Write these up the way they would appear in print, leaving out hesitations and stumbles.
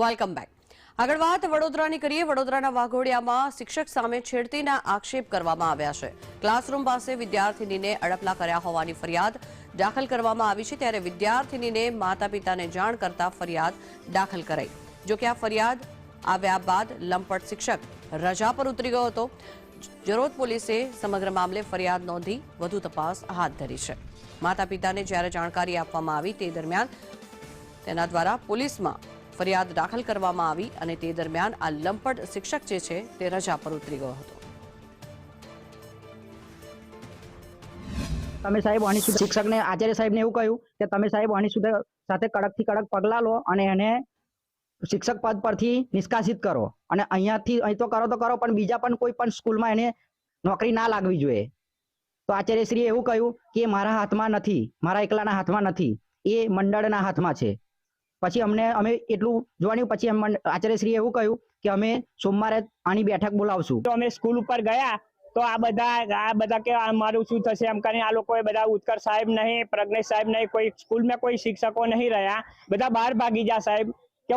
Welcome back. આગળ વાત વડોદરાની કરીએ। વડોદરાના વાઘોડિયામાં શિક્ષક સામે છેડતીના આક્ષેપ કરવામાં આવ્યા છે। ક્લાસરૂમ પાસે વિદ્યાર્થીનીને અડપલા કર્યા હોવાની ફરિયાદ દાખલ કરવામાં આવી છે, ત્યારે વિદ્યાર્થીનીને માતા પિતાને જાણ કરતા ફરિયાદ દાખલ કરાઈ। જો કે આ ફરિયાદ આવ્યા બાદ લંપટ શિક્ષક રજા પર ઉતરી ગયો હતો। જરોદ પોલીસે સમગ્ર મામલે ફરિયાદ નોંધી વધુ તપાસ હાથ ધરી છે। માતા પિતાને જ્યારે જાણકારી આપવામાં આવી તે દરમિયાન તેના દ્વારા પોલીસમાં ફરિયાદ દાખલ કરવામાં આવી અને તે દરમિયાન આ લંપટ શિક્ષક જે છે તે રજા પર ઉતરી ગયો હતો। તમે સાહેબ આની શિક્ષકને આચાર્ય સાહેબને એવું કહ્યું કે તમે સાહેબ આની સાથે કડકથી કડક પગલાં લો અને એને શિક્ષક પદ પરથી નિષ્કાસિત કરો અને અહીં તો કરો પણ બીજા પણ કોઈ પણ સ્કૂલમાં એને નોકરી ના લાગવી જોઈએ। તો આચાર્યશ્રીએ એવું કહ્યું કે મારા હાથમાં નથી, મારા એકલાના હાથમાં નથી, એ મંડળના હાથમાં છે। પછી અમે એટલું જોવાનું પછી આચાર્યશ્રીએ એવું કહ્યું કે અમે સોમવારે આની બેઠક બોલાવશું। તો અમે સ્કૂલ ઉપર ગયા તો આ બધા કે મારું શું થશે એમ કરીને આ લોકોએ બધા ઉત્કર્ષ સાહેબ નહીં, પ્રજ્ઞેશ સાહેબ નહીં, કોઈ સ્કૂલમાં કોઈ શિક્ષકો નહીં રહ્યા, બધા બહાર ભાગી ગયા સાહેબ કે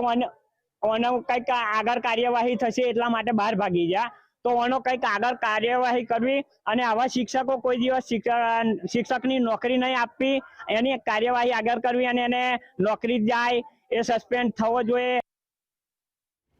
ઓનો કંઈક આગળ કાર્યવાહી થશે એટલા માટે બહાર ભાગી ગયા। તો ઓનો કંઈક આગળ કાર્યવાહી કરવી અને આવા શિક્ષકો કોઈ દિવસ શિક્ષકની નોકરી નહીં આપવી, એની કાર્યવાહી આગળ કરવી અને એને નોકરી જાય એ સસ્પેન્ડ થવો જોઈએ।